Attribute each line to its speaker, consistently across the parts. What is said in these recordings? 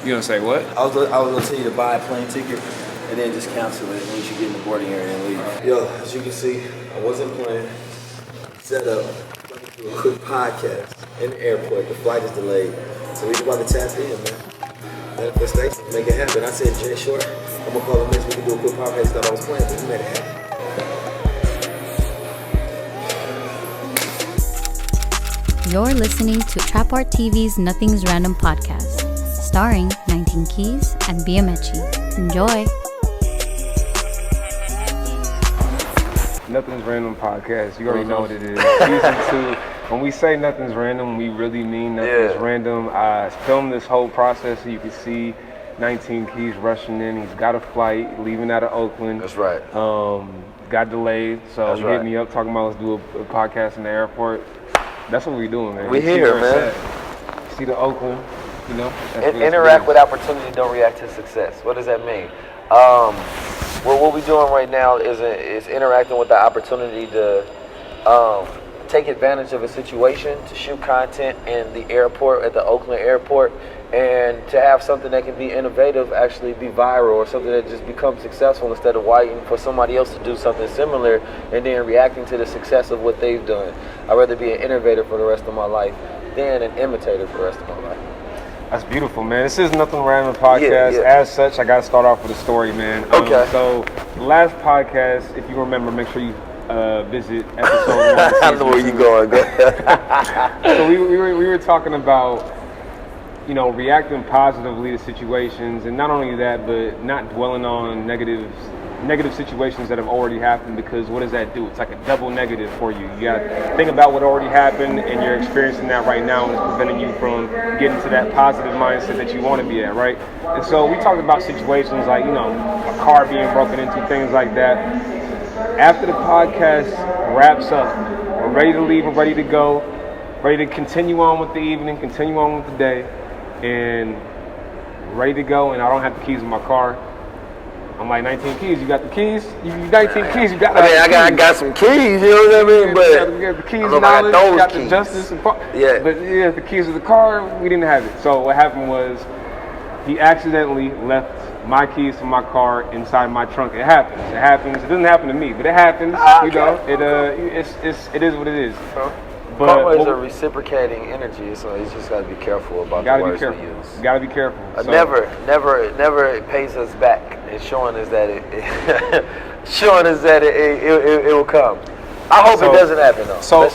Speaker 1: You gonna say what?
Speaker 2: I was gonna tell you to buy a plane ticket and then just cancel it once you get in the boarding area and leave. Yo, as you can see, I wasn't playing. Set up to a quick podcast in the airport. The flight is delayed, so we about to tap in, man. Manifestation, make it happen. I said, Jay Short, I'm gonna call him next. We can do a quick podcast. Thought I was playing, but we made it happen.
Speaker 3: You're listening to Trap Art TV's Nothing's Random podcast, starring 19 Keys and Biamechi. Enjoy.
Speaker 1: Nothing's Random podcast. You already know what it is. Season 2. When we say nothing's random, we really mean nothing's random. I filmed this whole process so you can see 19 Keys rushing in. He's got a flight leaving out of Oakland.
Speaker 2: That's right.
Speaker 1: Got delayed, so he hit me up talking about let's do a podcast in the airport. That's what we're doing, man.
Speaker 2: We here, man.
Speaker 1: See the Oakland, you know.
Speaker 2: Interact with opportunity, don't react to success. What does that mean? What we're doing right now is interacting with the opportunity to take advantage of a situation, to shoot content in the airport, at the Oakland airport, and to have something that can be innovative actually be viral, or something that just becomes successful instead of waiting for somebody else to do something similar and then reacting to the success of what they've done. I'd rather be an innovator for the rest of my life than an imitator for the rest of my life.
Speaker 1: That's beautiful, man. This is Nothing Random podcast.
Speaker 2: Yeah.
Speaker 1: As such, I got to start off with a story, man.
Speaker 2: Okay.
Speaker 1: So the last podcast, if you remember, make sure you visit episode 1.
Speaker 2: I know where you're going.
Speaker 1: So we were talking about, you know, reacting positively to situations, and not only that, but not dwelling on negative situations that have already happened, because what does that do? It's like a double negative for you. You got to think about what already happened, and you're experiencing that right now, and it's preventing you from getting to that positive mindset that you want to be at, right? And so we talked about situations like, you know, a car being broken into, things like that. After the podcast wraps up, we're ready to leave, we're ready to go, ready to continue on with the evening, continue on with the day, and ready to go, and I don't have the keys in my car. I'm like, 19 Keys, you got the keys? You 19 Keys, you got the keys.
Speaker 2: I got some keys, you know what I mean? But
Speaker 1: you got the keys,
Speaker 2: I got
Speaker 1: the
Speaker 2: keys.
Speaker 1: justice, and
Speaker 2: But
Speaker 1: the keys of the car, we didn't have it. So what happened was, he accidentally left my keys from my car inside my trunk. It happens. It doesn't happen to me, but it happens. You know, it is what it is. But
Speaker 2: karma is a reciprocating energy, so you just got to be careful about the words we use.
Speaker 1: You got to be careful.
Speaker 2: Never pays us back. It's showing us that it will come. I hope it doesn't happen though.
Speaker 1: So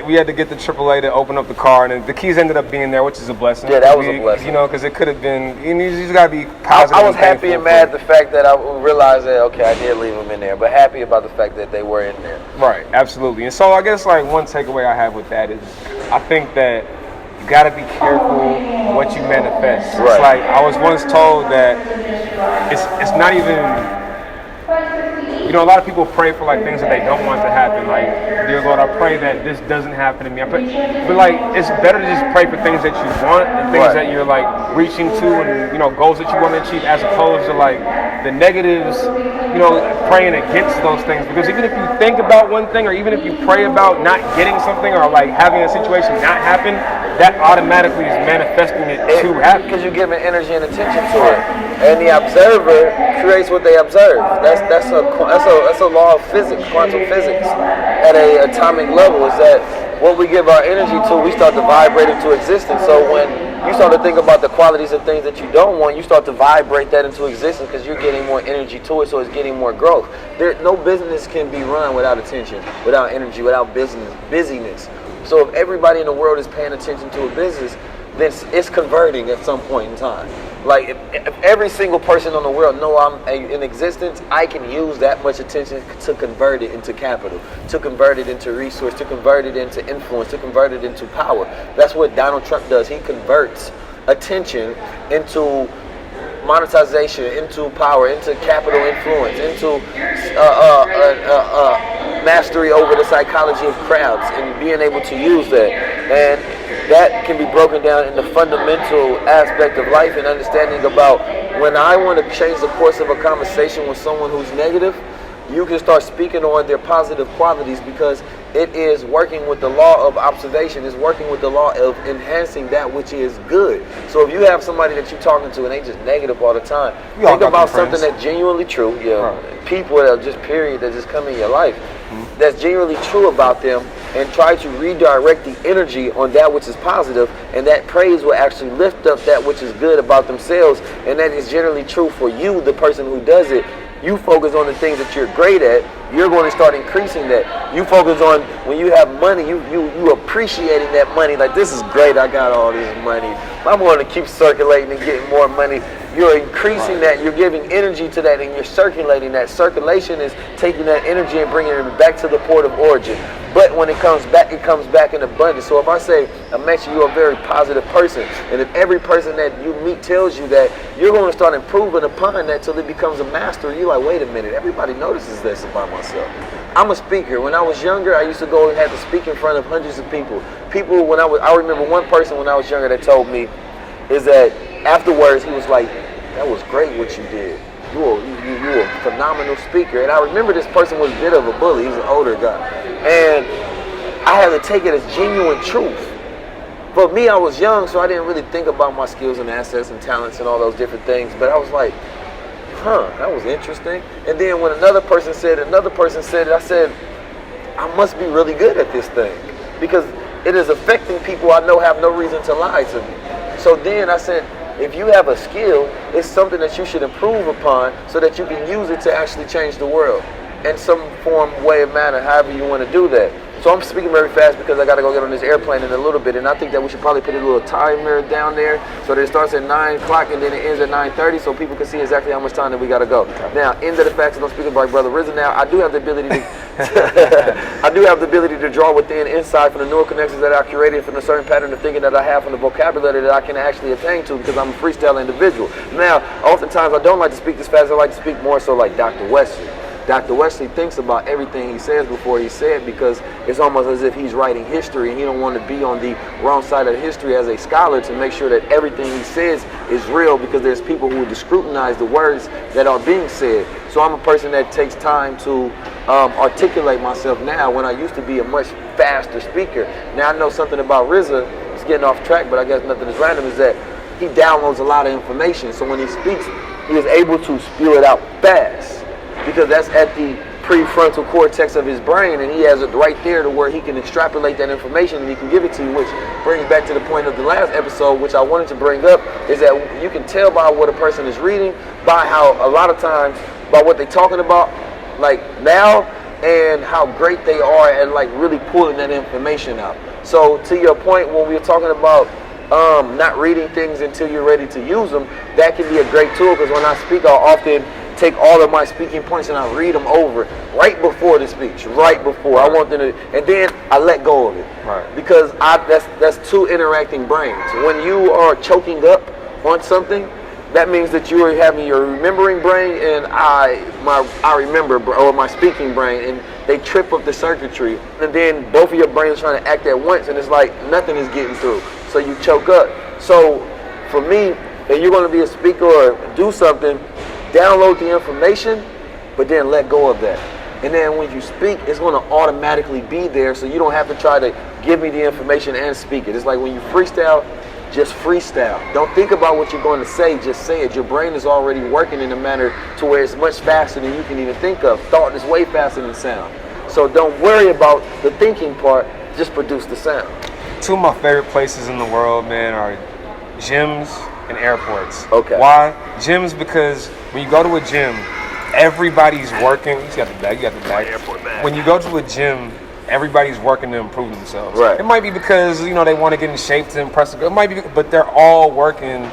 Speaker 1: we had to get the AAA to open up the car, and the keys ended up being there, which is a blessing.
Speaker 2: Yeah, that was a blessing.
Speaker 1: You know, because it could have been. You just got to be positive.
Speaker 2: I was happy and mad at the fact that I realized that I did leave them in there, but happy about the fact that they were in there.
Speaker 1: Right, absolutely. And so I guess like one takeaway I have with that is, I think that you got to be careful what you manifest.
Speaker 2: Right.
Speaker 1: It's like I was once told that it's not even. You know, a lot of people pray for like things that they don't want to happen. Like, dear Lord, I pray that this doesn't happen to me. But like, it's better to just pray for things that you want and things that you're like reaching to, and you know, goals that you want to achieve, as opposed to like the negatives. You know, praying against those things. Because even if you think about one thing, or even if you pray about not getting something, or like having a situation not happen, that automatically is manifesting it to happen.
Speaker 2: Because you're giving energy and attention to it, and the observer creates what they observe. That's a law of physics, quantum physics, at an atomic level. Is that what we give our energy to, we start to vibrate into existence. So when you start to think about the qualities of things that you don't want, you start to vibrate that into existence because you're getting more energy to it, so it's getting more growth. No business can be run without attention, without energy, without busyness. So if everybody in the world is paying attention to a business, then it's converting at some point in time. Like if every single person in the world know I'm in existence, I can use that much attention to convert it into capital, to convert it into resource, to convert it into influence, to convert it into power. That's what Donald Trump does. He converts attention into monetization, into power, into capital influence, into mastery over the psychology of crowds, and being able to use that. And that can be broken down in the fundamental aspect of life and understanding about when I want to change the course of a conversation with someone who's negative, you can start speaking on their positive qualities, because It is working with the law of observation. It's working with the law of enhancing that which is good. So if you have somebody that you're talking to and they just negative all the time, think about something that's genuinely true. People that are just period that just come in your life that's genuinely true about them, and try to redirect the energy on that which is positive, and that praise will actually lift up that which is good about themselves, and that is generally true for you, the person who does it. You focus on the things that you're great at, you're going to start increasing that. You focus on when you have money, you appreciating that money. Like, this is great, I got all this money. I'm going to keep circulating and getting more money. You're increasing that, you're giving energy to that, and you're circulating that. Circulation is taking that energy and bringing it back to the port of origin. But when it comes back in abundance. So if I say, Amechi, you're a very positive person, and if every person that you meet tells you that, you're going to start improving upon that till it becomes a master. You're like, wait a minute, everybody notices this about myself. I'm a speaker. When I was younger, I used to go and have to speak in front of hundreds of people. I remember one person when I was younger that told me is that afterwards he was like, that was great what you did. You were a phenomenal speaker. And I remember this person was a bit of a bully. He was an older guy. And I had to take it as genuine truth. For me, I was young, so I didn't really think about my skills and assets and talents and all those different things. But I was like, that was interesting. And then when another person said it, I said, I must be really good at this thing. Because it is affecting people I know have no reason to lie to me. So then I said, if you have a skill, it's something that you should improve upon so that you can use it to actually change the world in some form, way, or manner, however you want to do that. So I'm speaking very fast because I got to go get on this airplane in a little bit, and I think that we should probably put a little timer down there so that it starts at 9 o'clock and then it ends at 9:30 so people can see exactly how much time that we got to go. Now, end of the facts, and I'm speaking about Brother Rizza now. I do have the ability to draw within inside from the neural connections that I curated from a certain pattern of thinking that I have from the vocabulary that I can actually attain to because I'm a freestyle individual. Now, oftentimes I don't like to speak this fast. I like to speak more so like Dr. Wesley. Dr. Wesley thinks about everything he says before he said it because it's almost as if he's writing history and he don't want to be on the wrong side of history as a scholar to make sure that everything he says is real because there's people who would scrutinize the words that are being said. So I'm a person that takes time to articulate myself now when I used to be a much faster speaker. Now I know something about Rizza, it's getting off track, but I guess nothing is random, is that he downloads a lot of information. So when he speaks, he is able to spew it out fast. Because that's at the prefrontal cortex of his brain, and he has it right there to where he can extrapolate that information and he can give it to you, which brings back to the point of the last episode, which I wanted to bring up, is that you can tell by what a person is reading, by how a lot of times, by what they're talking about, like now, and how great they are at like really pulling that information out. So to your point, when we were talking about not reading things until you're ready to use them, that can be a great tool, because when I speak, I'll often take all of my speaking points and I read them over right before the speech, right before. I want them to, and then I let go of it. Right. Because that's two interacting brains. When you are choking up on something, that means that you are having your remembering brain and I remember, or my speaking brain, and they trip up the circuitry. And then both of your brains are trying to act at once, and it's like nothing is getting through. So you choke up. So for me, if you're going to be a speaker or do something, download the information, but then let go of that. And then when you speak, it's going to automatically be there, so you don't have to try to give me the information and speak it. It's like when you freestyle, just freestyle. Don't think about what you're going to say, just say it. Your brain is already working in a manner to where it's much faster than you can even think of. Thought is way faster than sound. So don't worry about the thinking part, just produce the sound.
Speaker 1: Two of my favorite places in the world, man, are gyms and airports.
Speaker 2: Okay.
Speaker 1: Why? Gyms, because when you go to a gym, everybody's working. You got the bag.
Speaker 2: Airport bag.
Speaker 1: When you go to a gym, everybody's working to improve themselves.
Speaker 2: Right.
Speaker 1: It might be because, they want to get in shape to impress the girl. It might be, but they're all working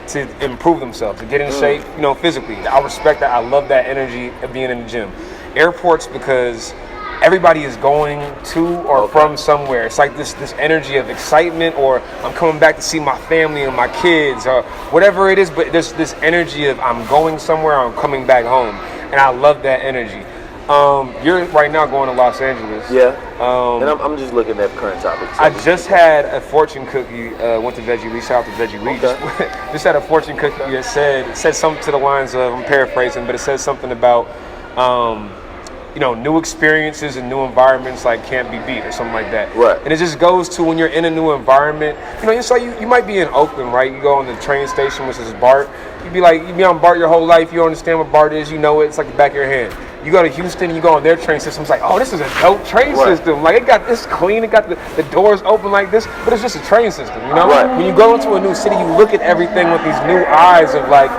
Speaker 1: to improve themselves, to get in shape, physically. I respect that. I love that energy of being in the gym. Airports, because everybody is going to or from somewhere. It's like this energy of excitement, or I'm coming back to see my family and my kids, or whatever it is, but there's this energy of I'm going somewhere, I'm coming back home. And I love that energy. You're right now going to Los Angeles.
Speaker 2: Yeah. And I'm just looking at current topics.
Speaker 1: I just had a fortune cookie, went to Veggie Lee, shout out to Veggie Lee.
Speaker 2: Okay.
Speaker 1: Just had a fortune cookie that said something to the lines of, I'm paraphrasing, but it says something about new experiences and new environments like can't be beat or something like that.
Speaker 2: Right.
Speaker 1: And it just goes to when you're in a new environment. It's like you might be in Oakland, right? You go on the train station, which is BART. You be on BART your whole life. You understand what BART is. You know it. It's like the back of your hand. You go to Houston, you go on their train system. It's like, oh, this is a dope train system. Like it's clean. It got the doors open like this, but it's just a train system,
Speaker 2: Right.
Speaker 1: When you go into a new city, you look at everything with these new eyes of like,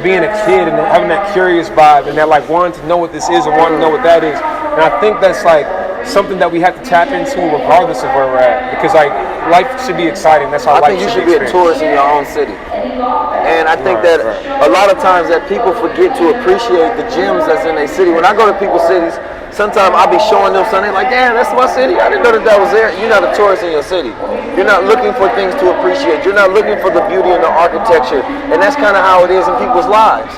Speaker 1: being a kid and having that curious vibe and that like wanting to know what this is and wanting to know what that is. And I think that's like something that we have to tap into regardless of where we're at, because like life should be exciting. That's how life should be.
Speaker 2: I think you should be a tourist in your own city. And I think that a lot of times that people forget to appreciate the gems that's in their city. When I go to people's cities, sometimes I'll be showing them something like, damn, that's my city. I didn't know that was there. You're not a tourist in your city. You're not looking for things to appreciate. You're not looking for the beauty and the architecture. And that's kind of how it is in people's lives.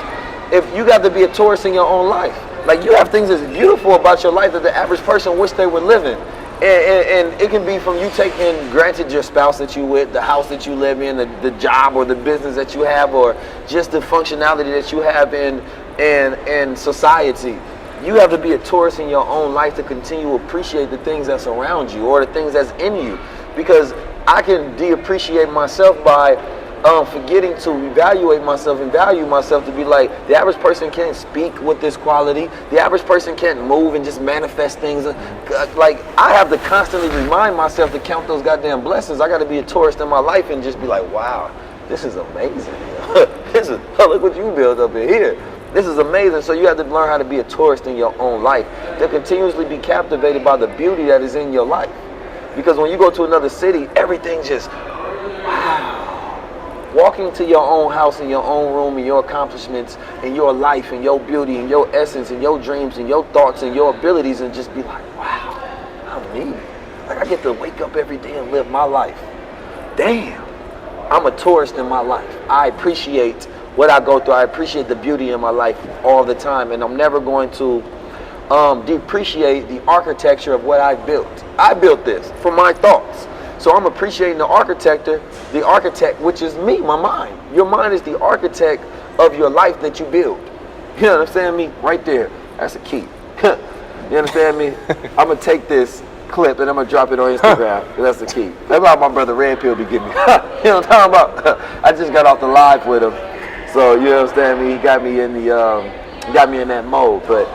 Speaker 2: If you got to be a tourist in your own life, like you have things that's beautiful about your life that the average person wish they would live in. And it can be from you taking granted your spouse that you with, the house that you live in, the job or the business that you have, or just the functionality that you have in society. You have to be a tourist in your own life to continue to appreciate the things that's around you or the things that's in you. Because I can de-appreciate myself by forgetting to evaluate myself and value myself, to be like, the average person can't speak with this quality. The average person can't move and just manifest things. Like, I have to constantly remind myself to count those goddamn blessings. I got to be a tourist in my life and just be like, wow, this is amazing. Look what you built up in here. This is amazing. So you have to learn how to be a tourist in your own life, to continuously be captivated by the beauty that is in your life. Because when you go to another city, everything just, wow. Walking to your own house and your own room and your accomplishments and your life and your beauty and your essence and your dreams and your thoughts and your abilities, and just be like, wow, I'm me. Like, I get to wake up every day and live my life. Damn, I'm a tourist in my life. I appreciate what I go through. I appreciate the beauty in my life all the time, and I'm never going to depreciate the architecture of what I built. I built this from my thoughts. So I'm appreciating the architect, which is me, my mind. Your mind is the architect of your life that you build. You understand me? Right there. That's a key. You understand me? I'm going to take this clip and I'm going to drop it on Instagram. That's the key. That's how my brother Red Pill be giving me. You know what I'm talking about? I just got off the live with him. So you understand me? He got me in that mode. But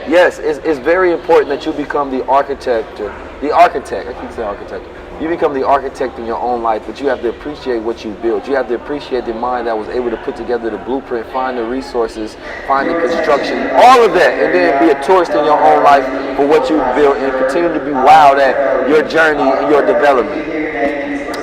Speaker 2: yes, it's very important that you become the architect. I keep saying architect. You become the architect in your own life, but you have to appreciate what you built. You have to appreciate the mind that was able to put together the blueprint, find the resources, find the construction, all of that, and then be a tourist in your own life for what you built, and continue to be wowed at your journey and your development.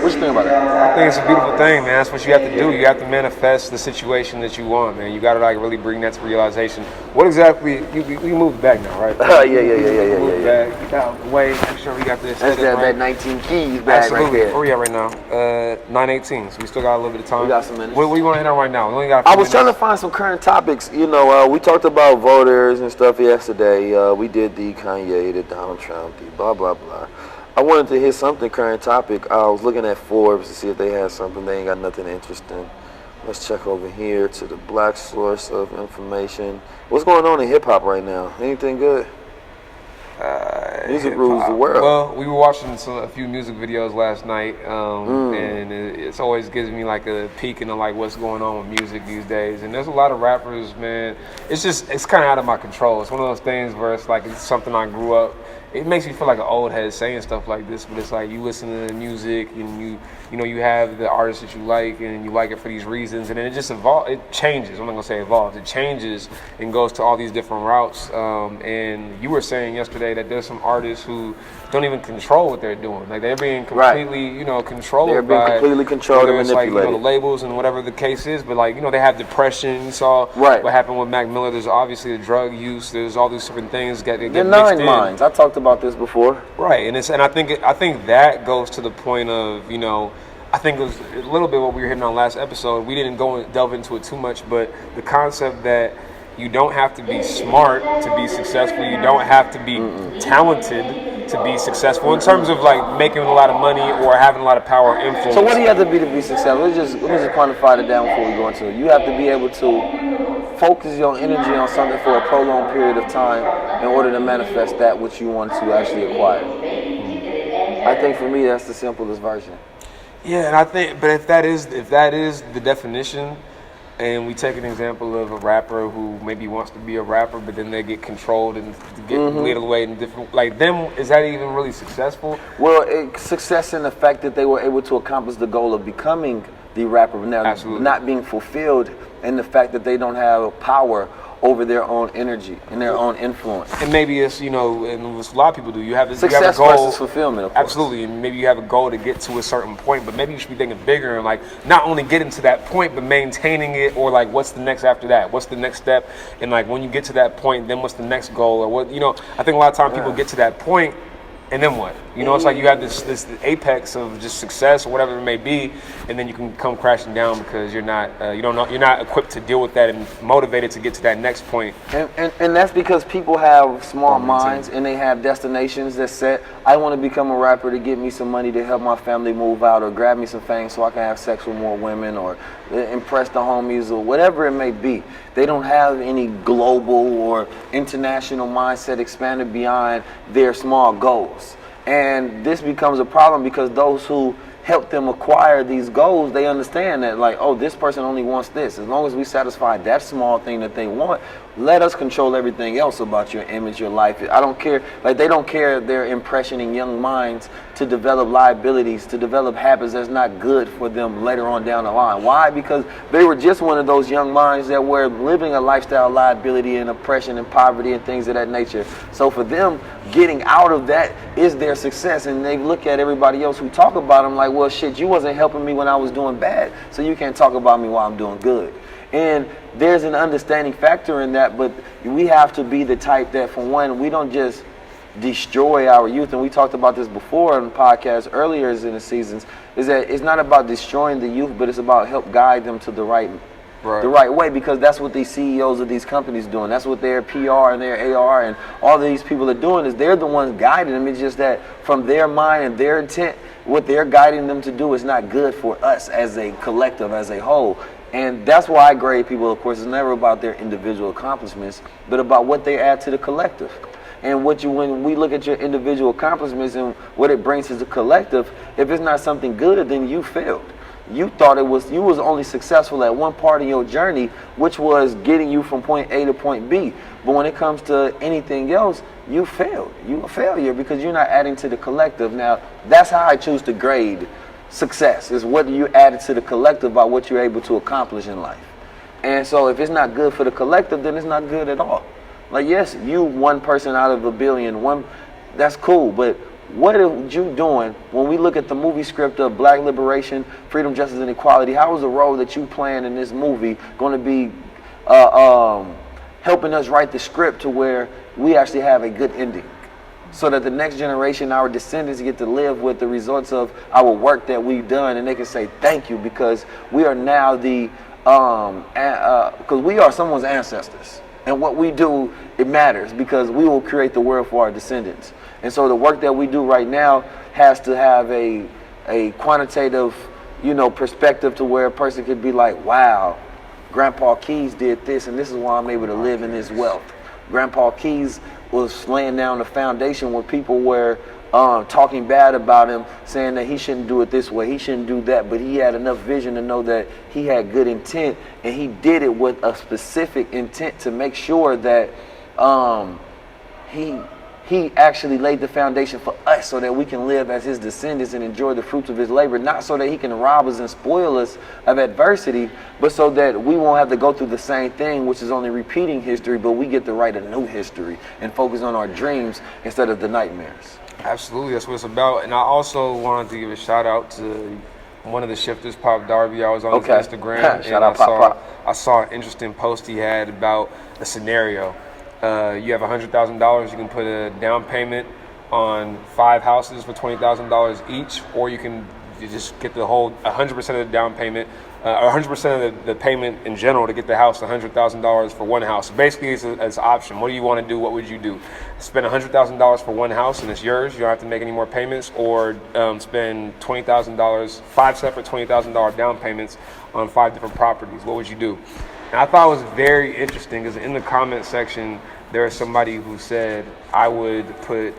Speaker 2: What you think about that?
Speaker 1: I think it's a beautiful thing, man. That's what you have to do. You have to manifest the situation that you want, man. You got to like really bring that to realization. What exactly? You moved back now, right?
Speaker 2: Yeah.
Speaker 1: Move back. Get out of the way. Make sure we got this.
Speaker 2: That's that 19 keys bag right there.
Speaker 1: Where we at right now? 9:18. So we still got a little bit of time.
Speaker 2: We got some minutes.
Speaker 1: What do you want to hit on right now? We only got
Speaker 2: I was trying to find some current topics. You know, we talked about voters and stuff yesterday. We did the Kanye, the Donald Trump, the blah, blah, blah. I wanted to hit something current topic. I was looking at Forbes to see if they had something. They ain't got nothing interesting. Let's check over here to the black source of information. What's going on in hip-hop right now? Anything good? Music rules the world.
Speaker 1: Well, we were watching a few music videos last night, and it always gives me like a peek into like what's going on with music these days. And there's a lot of rappers, man. It's kind of out of my control. It's one of those things where it's like it's something I grew up. It makes me feel like an old head saying stuff like this, but it's like you listen to the music and you have the artists that you like and you like it for these reasons, and then it just evolves. It changes. I'm not gonna say evolves. It changes and goes to all these different routes. And you were saying yesterday that there's some artists who don't even control what they're doing. Like they're being completely, controlled.
Speaker 2: They're being completely controlled and manipulated.
Speaker 1: Like, the labels and whatever the case is. But like, they have depression. You saw what happened with Mac Miller. There's obviously the drug use. There's all these different things that get
Speaker 2: the
Speaker 1: mixed
Speaker 2: nine minds. I talked about this before.
Speaker 1: Right, and I think that goes to the point of I think it was a little bit what we were hitting on last episode. We didn't go and delve into it too much, but the concept that you don't have to be smart to be successful. You don't have to be talented to be successful in terms of like making a lot of money or having a lot of power or influence?
Speaker 2: So what do you have to be successful? Let me just quantify it down before we go into it. You have to be able to focus your energy on something for a prolonged period of time in order to manifest that which you want to actually acquire. I think for me that's the simplest version.
Speaker 1: Yeah, and I think, but if that is the definition, and we take an example of a rapper who maybe wants to be a rapper, but then they get controlled and get led away in different, like them, is that even really successful?
Speaker 2: Well, success in the fact that they were able to accomplish the goal of becoming the rapper, but now not being fulfilled in the fact that they don't have power over their own energy and their own influence.
Speaker 1: And maybe it's, and what a lot of people do, you have a
Speaker 2: success
Speaker 1: goal,
Speaker 2: versus fulfillment, of course.
Speaker 1: Absolutely, and maybe you have a goal to get to a certain point, but maybe you should be thinking bigger and like not only getting to that point, but maintaining it, or like what's the next after that? What's the next step? And like when you get to that point, then what's the next goal? Or what, I think a lot of times people get to that point, and then what? It's like you have this apex of just success or whatever it may be, and then you can come crashing down because you're not you're not equipped to deal with that and motivated to get to that next point.
Speaker 2: And that's because people have small minds and they have destinations that set. I want to become a rapper to get me some money to help my family move out, or grab me some fame so I can have sex with more women, or impress the homies, or whatever it may be. They don't have any global or international mindset expanded beyond their small goals. And this becomes a problem because those who help them acquire these goals, they understand that like, oh, this person only wants this. As long as we satisfy that small thing that they want, let us control everything else about your image, your life. I don't care. Like, they don't care. They're impressioning young minds to develop liabilities, to develop habits that's not good for them later on down the line. Why? Because they were just one of those young minds that were living a lifestyle of liability and oppression and poverty and things of that nature. So for them, getting out of that is their success. And they look at everybody else who talk about them like, well, shit, you wasn't helping me when I was doing bad, so you can't talk about me while I'm doing good. And there's an understanding factor in that, but we have to be the type that, for one, we don't just destroy our youth. And we talked about this before in podcasts earlier in the seasons, is that it's not about destroying the youth, but it's about help guide them to the right way, because that's what these CEOs of these companies doing. That's what their PR and their AR and all these people are doing, is they're the ones guiding them. It's just that from their mind and their intent, what they're guiding them to do is not good for us as a collective, as a whole. And that's why I grade people, of course. It's never about their individual accomplishments, but about what they add to the collective. And when we look at your individual accomplishments and what it brings to the collective, if it's not something good, then you failed. You thought you was only successful at one part of your journey, which was getting you from point A to point B. But when it comes to anything else, you failed. You're a failure because you're not adding to the collective. Now, that's how I choose to grade success, is what you added to the collective by what you're able to accomplish in life. And so if it's not good for the collective, then it's not good at all. Like, yes, you one person out of a billion, that's cool, but what are you doing when we look at the movie script of Black liberation, freedom, justice, and equality? How is the role that you playing in this movie going to be helping us write the script to where we actually have a good ending, so that the next generation, our descendants, get to live with the results of our work that we've done, and they can say thank you, because we are now because we are someone's ancestors. And what we do, it matters, because we will create the world for our descendants. And so the work that we do right now has to have a quantitative, perspective to where a person could be like, wow, Grandpa Keys did this, and this is why I'm able to live in this wealth. Grandpa Keys was laying down the foundation where people were talking bad about him, saying that he shouldn't do it this way, he shouldn't do that, but he had enough vision to know that he had good intent, and he did it with a specific intent to make sure that he actually laid the foundation for us so that we can live as his descendants and enjoy the fruits of his labor, not so that he can rob us and spoil us of adversity, but so that we won't have to go through the same thing, which is only repeating history, but we get to write a new history and focus on our dreams instead of the nightmares.
Speaker 1: Absolutely, that's what it's about. And I also wanted to give a shout out to one of the shifters, Pop Darby. I was on his Instagram, and I saw an interesting post he had about a scenario. You have $100,000. You can put a down payment on 5 houses for $20,000 each, or you can just get the whole 100% of the down payment or 100% of the payment in general to get the house, $100,000 for one house. Basically, it's an option. What do you want to do? What would you do? Spend $100,000 for one house and it's yours. You don't have to make any more payments, or spend $20,000, 5 separate $20,000 down payments on 5 different properties. What would you do? And I thought it was very interesting because in the comment section, there was somebody who said, I would put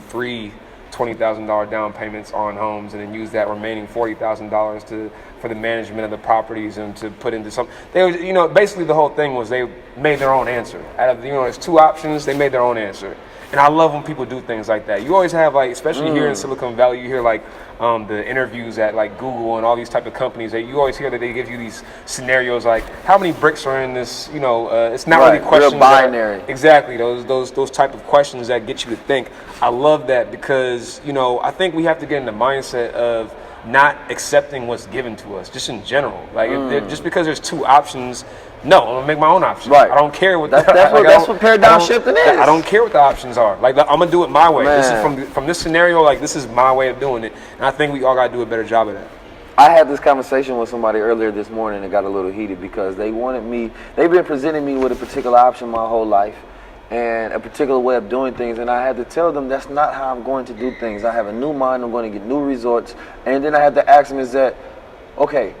Speaker 1: 3 $20,000 down payments on homes and then use that remaining $40,000 for the management of the properties and to put into some. They were, basically the whole thing was they made their own answer. Out of there's 2 options, they made their own answer. And I love when people do things like that. You always have especially here in Silicon Valley, you hear the interviews at Google and all these type of companies. That you always hear that they give you these scenarios like how many bricks are in this. It's not really questions.
Speaker 2: Real binary.
Speaker 1: Exactly. Those type of questions that get you to think. I love that because I think we have to get in the mindset of not accepting what's given to us, just in general. Just because there's 2 options. No, I'm gonna make my own options.
Speaker 2: Right.
Speaker 1: I don't care what
Speaker 2: that's what paradigm shifting is.
Speaker 1: I don't care what the options are. I'm gonna do it my way.
Speaker 2: Man.
Speaker 1: This is from this scenario. This is my way of doing it, and I think we all gotta do a better job of that.
Speaker 2: I had this conversation with somebody earlier this morning and got a little heated because they've been presenting me with a particular option my whole life and a particular way of doing things, and I had to tell them that's not how I'm going to do things. I have a new mind. I'm going to get new results, and then I had to ask them, is that okay?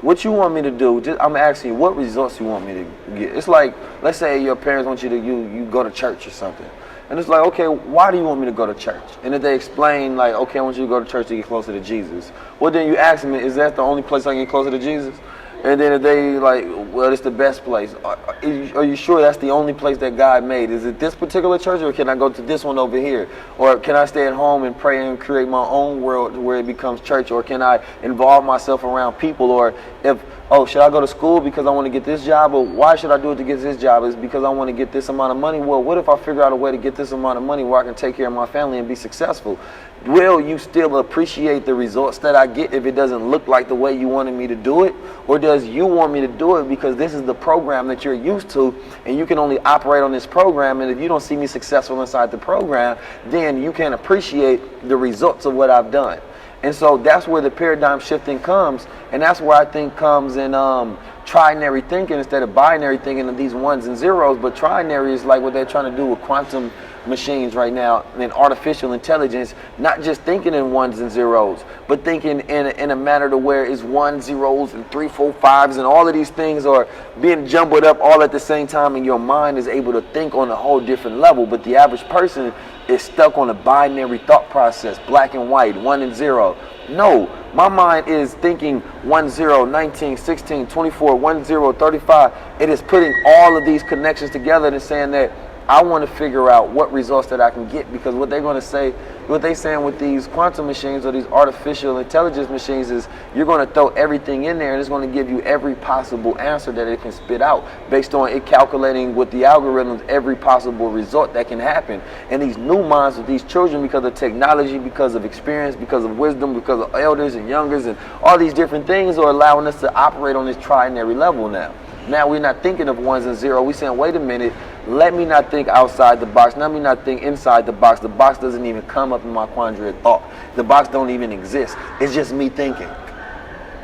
Speaker 2: What you want me to do? I'm asking you, what results you want me to get? It's like, let's say your parents want you to you go to church or something. And it's like, okay, why do you want me to go to church? And if they explain, okay, I want you to go to church to get closer to Jesus. Well, then you ask them, is that the only place I can get closer to Jesus? And then if they well, it's the best place. Are you sure that's the only place that God made? Is it this particular church, or can I go to this one over here? Or can I stay at home and pray and create my own world where it becomes church? Or can I involve myself around people? Or should I go to school because I want to get this job? Or why should I do it to get this job? Is it because I want to get this amount of money? Well, what if I figure out a way to get this amount of money where I can take care of my family and be successful? Will you still appreciate the results that I get if it doesn't look like the way you wanted me to do it? Or does you want me to do it because this is the program that you're used to and you can only operate on this program, and if you don't see me successful inside the program, then you can't appreciate the results of what I've done. And so that's where the paradigm shifting comes, and that's where I think comes in trinary thinking instead of binary thinking of these ones and zeros. But trinary is like what they're trying to do with quantum machines right now and artificial intelligence, not just thinking in ones and zeros, but thinking in a manner to where it's 1 zeros and 3 4 5s and all of these things are being jumbled up all at the same time, and your mind is able to think on a whole different level. But the average person is stuck on a binary thought process, black and white, 1 and 0. No, my mind is thinking 1 0, 19, 16, 24, 1 0, 35. It is putting all of these connections together and saying that I want to figure out what results that I can get, because what they're going to say, what they're saying with these quantum machines or these artificial intelligence machines is you're going to throw everything in there and it's going to give you every possible answer that it can spit out based on it calculating with the algorithms every possible result that can happen. And these new minds of these children, because of technology, because of experience, because of wisdom, because of elders and youngers and all these different things, are allowing us to operate on this trinary level now. Now we're not thinking of 1s and 0s. We're saying, wait a minute, let me not think outside the box. Let me not think inside the box. The box doesn't even come up in my quandary of thought. The box don't even exist. It's just me thinking.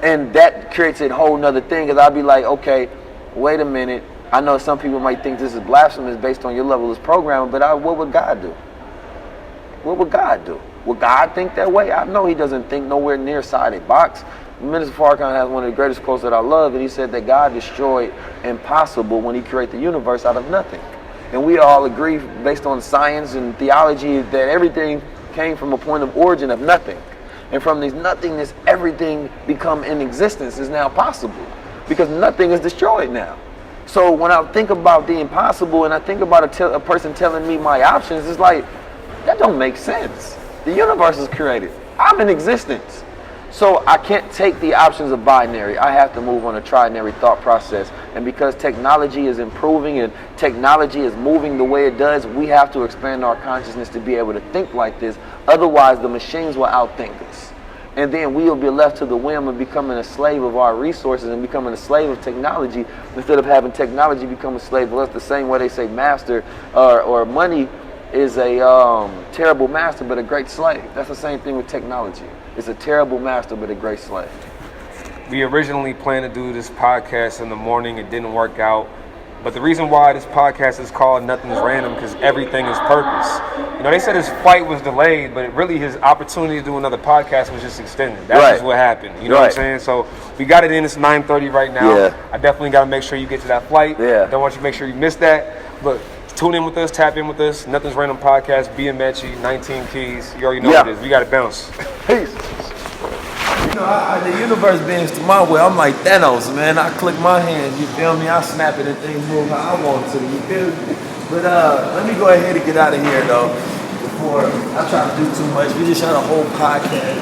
Speaker 2: And that creates a whole nother thing, because I'll be like, okay, wait a minute. I know some people might think this is blasphemous based on your level of programming, but what would God do? What would God do? Would God think that way? I know he doesn't think nowhere near inside a box. Minister Farrakhan has one of the greatest quotes that I love, and he said that God destroyed impossible when he created the universe out of nothing. And we all agree, based on science and theology, that everything came from a point of origin of nothing. And from this nothingness, everything become in existence is now possible, because nothing is destroyed now. So when I think about the impossible and I think about a person telling me my options, it's like, that don't make sense. The universe is created. I'm in existence. So I can't take the options of binary. I have to move on a trinary thought process. And because technology is improving and technology is moving the way it does, we have to expand our consciousness to be able to think like this. Otherwise, the machines will outthink us. And then we will be left to the whim of becoming a slave of our resources and becoming a slave of technology, instead of having technology become a slave of us. The same way they say master or money is a terrible master but a great slave. That's the same thing with technology. It's a terrible master but a great slave.
Speaker 1: we originally planned to do this podcast in the morning. It didn't work out. But the reason why this podcast is called Nothing's Random, because everything is purpose. You know, they said his flight was delayed, but really his opportunity to do another podcast was just extended. That's just what happened. You know what I'm saying? So we got it in. It's 9:30 right now.
Speaker 2: Yeah.
Speaker 1: I definitely got to make sure you get to that flight.
Speaker 2: Yeah.
Speaker 1: Don't want you to make sure you miss that. Look, tune in with us, tap in with us. Nothing's Random podcast, Biamechi, 19 Keys. You already know what it is. We got to bounce.
Speaker 2: Peace.
Speaker 4: You know, the universe bends to my way. I'm like Thanos, man. I click my hands, you feel me? I snap it and things move how I want to, you feel me? But let me go ahead and get out of here, though, before I try to do too much. We just shot a whole podcast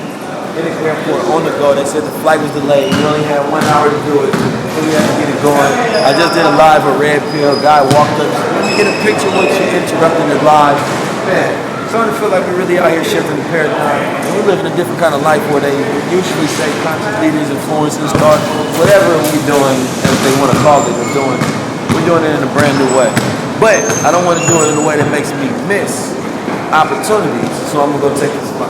Speaker 4: in the airport on the go. They said the flight was delayed. You only had 1 hour to do it, so we had to get it going. I just did a live at Red Pill. Guy walked up. Let me get a picture with you, interrupting the live. Man. Starting to feel like we're really out here shifting the paradigm. And we live in a different kind of life where they usually say conscious leaders, influencers, start whatever we're doing, as they want to call it, we're doing it in a brand new way. But I don't want to do it in a way that makes me miss opportunities. So I'm gonna go take this spot.